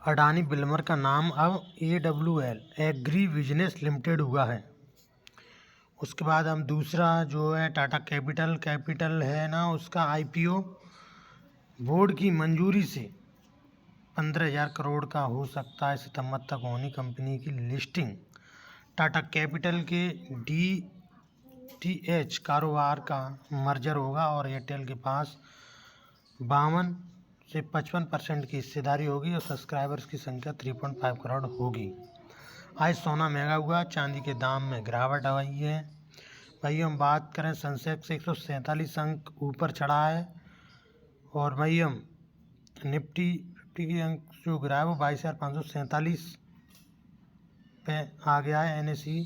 Adani builder का नाम अब AWL एग्री बिजनेस लिमिटेड हुआ है। उसके बाद हम दूसरा जो है टाटा कैपिटल है ना, उसका IPO बोर्ड की मंजूरी से 15,000 करोड़ का हो सकता है सितंबर तक होनी कंपनी की लिस्टिंग। टाटा कैपिटल के DTH कारोबार का मर्जर होगा और एयरटेल के पास 52 से 55% की हिस्सेदारी होगी और सब्सक्राइबर्स की संख्या 3.5 करोड़ होगी। आज सोना महंगा हुआ, चांदी के दाम में गिरावट आई है। भाई हम बात करें, सेंसेक्स 147 अंक ऊपर चढ़ा है और भाई हम निफ्टी 50 के अंक जो गिरा है वो 22,547 पे आ गया है। NSE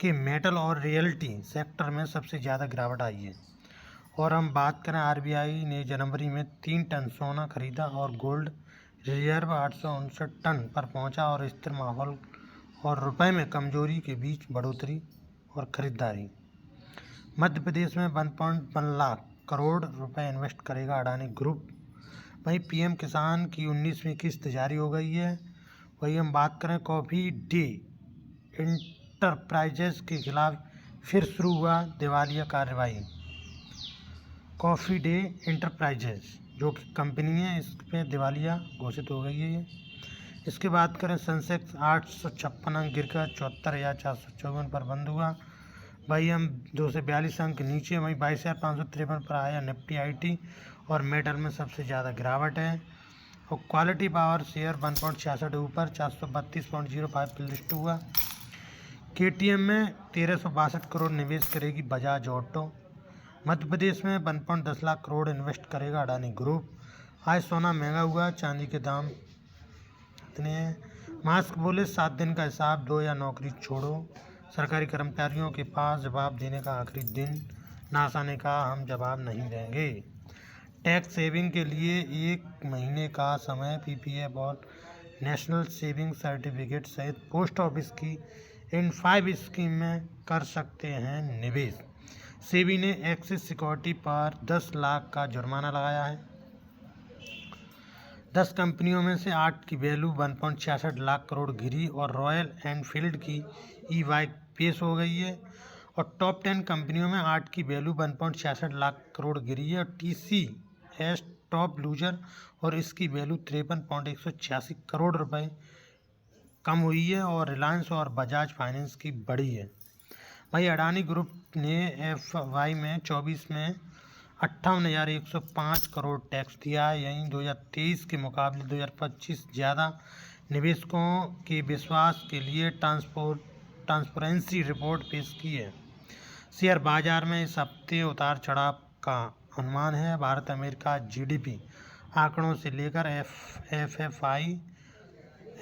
के मेटल और रियल्टी सेक्टर में सबसे ज़्यादा गिरावट आई है। और हम बात करें, RBI ने जनवरी में 3 टन सोना खरीदा और गोल्ड रिजर्व 859 टन पर पहुंचा और स्थिर माहौल और रुपए में कमजोरी के बीच बढ़ोतरी और खरीदारी। मध्य प्रदेश में 1.1 लाख करोड़ रुपए इन्वेस्ट करेगा अडानी ग्रुप। वहीं PM किसान की 19वीं किस्त जारी हो गई है। वही हम बात करें, कॉफ़ी डे इंटरप्राइजेज के खिलाफ फिर शुरू हुआ दिवालिया कार्रवाई। कॉफ़ी डे इंटरप्राइजेज जो कि कंपनी है, इस पर दिवालिया घोषित हो गई है ये। इसके बाद करें, सेंसेक्स 856 अंक गिरकर 74,454 पर बंद हुआ। भाई हम 242 अंक नीचे, वहीं 22,553 पर आया। निफ्टी IT और मेटल में सबसे ज़्यादा गिरावट है। और क्वालिटी पावर शेयर 1.66 ऊपर 432.05 पर लिस्ट हुआ। KTM में 1362 करोड़ निवेश करेगी बजाज ऑटो। मध्य प्रदेश में 1.10 लाख करोड़ इन्वेस्ट करेगा अडानी ग्रुप। आज सोना महंगा हुआ, चांदी के दाम इतने हैं। मास्क बोले 7 दिन का हिसाब दो या नौकरी छोड़ो। सरकारी कर्मचारियों के पास जवाब देने का आखिरी दिन। नासा ने कहा हम जवाब नहीं देंगे। टैक्स सेविंग के लिए 1 महीने का समय PPF और नेशनल सेविंग सर्टिफिकेट सहित पोस्ट ऑफिस की इन 5 स्कीम में कर सकते हैं निवेश। सेबी ने एक्सिस सिक्योरिटी पर 10 लाख का जुर्माना लगाया है। 10 कंपनियों में से 8 की वैल्यू 1.66 लाख करोड़ गिरी और रॉयल एनफील्ड की E-बाइक पेश हो गई है। और टॉप 10 कंपनियों में 8 की वैल्यू 1.66 लाख करोड़ गिरी है। और TCS टॉप लूजर और इसकी वैल्यू 53.186 करोड़ रुपए कम हुई है और रिलायंस और बजाज फाइनेंस की बढ़ी है। भाई अडानी ग्रुप ने FY में 24 में 58,105 करोड़ टैक्स दिया है। यहीं 2023 के मुकाबले 2025 ज़्यादा निवेशकों के विश्वास के लिए ट्रांसपेरेंसी रिपोर्ट पेश की है। शेयर बाजार में इस हफ्ते उतार चढ़ाव का अनुमान है। भारत अमेरिका GDP आंकड़ों से लेकर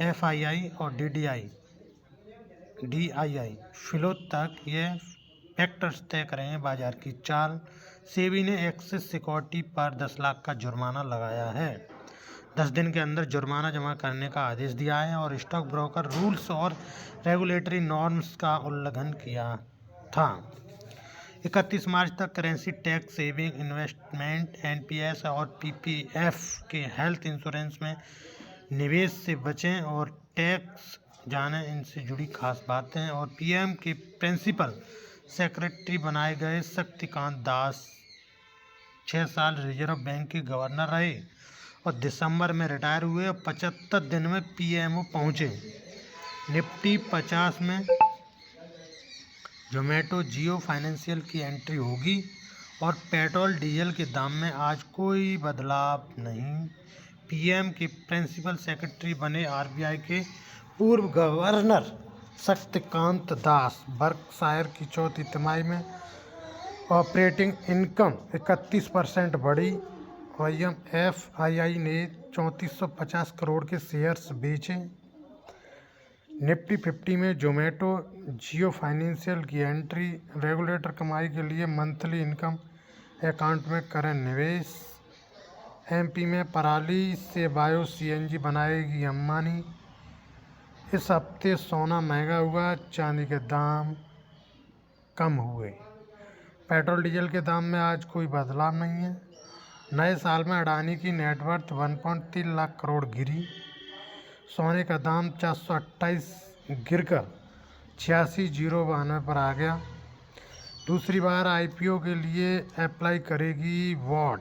FII और DII फिलो तक ये फैक्टर्स तय करेंगे बाजार की चाल। सेबी ने एक्सिस सिक्योरिटी पर 10 लाख का जुर्माना लगाया है। 10 दिन के अंदर जुर्माना जमा करने का आदेश दिया है और स्टॉक ब्रोकर रूल्स और रेगुलेटरी नॉर्म्स का उल्लंघन किया था। 31 मार्च तक currency tax saving investment NPS और PPF के हेल्थ इंश्योरेंस में निवेश से बचें और टैक्स जाने इनसे जुड़ी खास बातें। और PM के प्रिंसिपल सेक्रेटरी बनाए गए शक्तिकांत दास 6 साल रिजर्व बैंक के गवर्नर रहे और दिसंबर में रिटायर हुए और 75 दिन में PMO पहुंचे। निफ्टी 50 में जोमेटो जियो फाइनेंशियल की एंट्री होगी और पेट्रोल डीजल के दाम में आज कोई बदलाव नहीं। PM के प्रिंसिपल सेक्रेटरी बने RBI के पूर्व गवर्नर शक्तिकांत दास। बर्कशायर की चौथी तिमाही में ऑपरेटिंग इनकम 31% बढ़ी। FII ने 3450 करोड़ के शेयर्स बेचे। निफ्टी 50 में जोमेटो जियो फाइनेंशियल की एंट्री। रेगुलेटर कमाई के लिए मंथली इनकम अकाउंट में करें निवेश। MP में पराली से बायो CNG बनाएगी अंबानी। इस हफ्ते सोना महंगा हुआ, चांदी के दाम कम हुए। पेट्रोल डीजल के दाम में आज कोई बदलाव नहीं है। नए साल में अडानी की नेटवर्थ 1.3 लाख करोड़ गिरी। सोने का दाम 428 गिरकर 86,092 पर आ गया। दूसरी बार आईपीओ के लिए अप्लाई करेगी वॉट।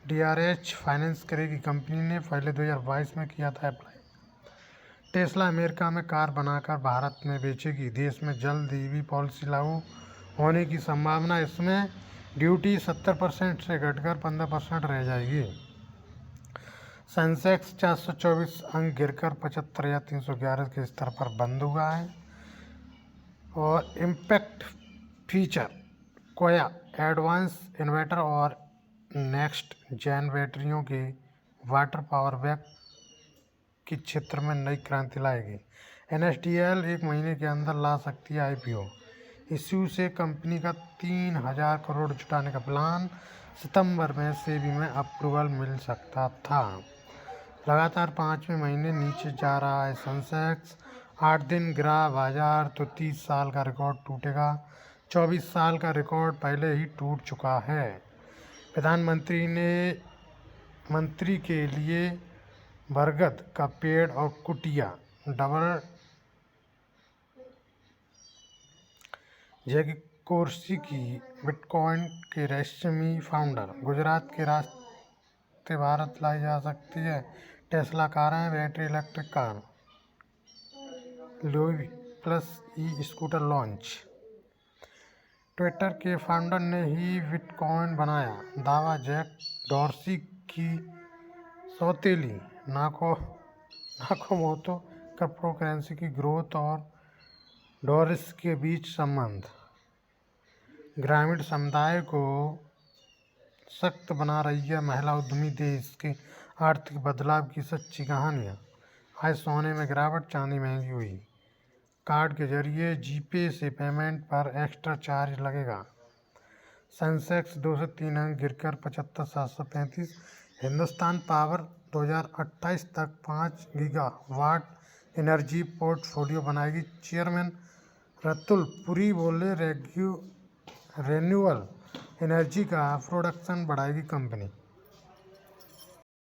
डीआरएच फाइनेंस करेगी कंपनी ने, पहले 2022 में किया था अप्लाई। टेस्ला अमेरिका में कार बनाकर भारत में बेचेगी। देश में जल्द ईवी पॉलिसी लागू होने की संभावना। इसमें ड्यूटी 70% से घटकर 15% रह जाएगी। सेंसेक्स 424 अंक गिरकर 75,311 के स्तर पर बंद हुआ है। और इम्पैक्ट फीचर कोया एडवांस इन्वर्टर और नेक्स्ट जेन बैटरियों के वाटर पावर बैक के क्षेत्र में नई क्रांति लाएगी। एनएसडीएल 1 महीने के अंदर ला सकती है आईपीओ। इश्यू से कंपनी का 3,000 करोड़ जुटाने का प्लान। सितंबर में सेबी में अप्रूवल मिल सकता था। लगातार 5वें महीने नीचे जा रहा है सेंसेक्स। 8 दिन गिरा बाजार तो 30 साल का रिकॉर्ड टूटेगा। 24 साल का रिकॉर्ड पहले ही टूट चुका है। प्रधानमंत्री ने मंत्री के लिए बरगद का पेड़ और कुटिया डबल जैकी कोर्सी की। बिटकॉइन के रहस्यमयी फाउंडर। गुजरात के रास्ते भारत लाई जा सकती है टेस्ला कारें, बैटरी इलेक्ट्रिक कार। लोई plus e scooter launch. Twitter के फाउंडर ने ही बिटकॉइन बनाया। दावा जैक डॉर्सी की सौतेली नाकामोतो। क्रिप्टो करेंसी की ग्रोथ और डॉरिस के बीच संबंध। ग्रामीण समुदाय को सशक्त बना रही है महिला उद्यमी। देश के आर्थिक बदलाव की सच्ची कहानियाँ। आज सोने में गिरावट, चांदी महंगी हुई। कार्ड के जरिए जीपे से पेमेंट पर एक्स्ट्रा चार्ज लगेगा। सेंसेक्स 203 अंक गिरकर 75,735। हिंदुस्तान पावर 2028 तक 5 गीगावाट एनर्जी पोर्टफोलियो बनाएगी। चेयरमैन रतुल पुरी बोले रिन्यूएबल एनर्जी का प्रोडक्शन बढ़ाएगी कंपनी।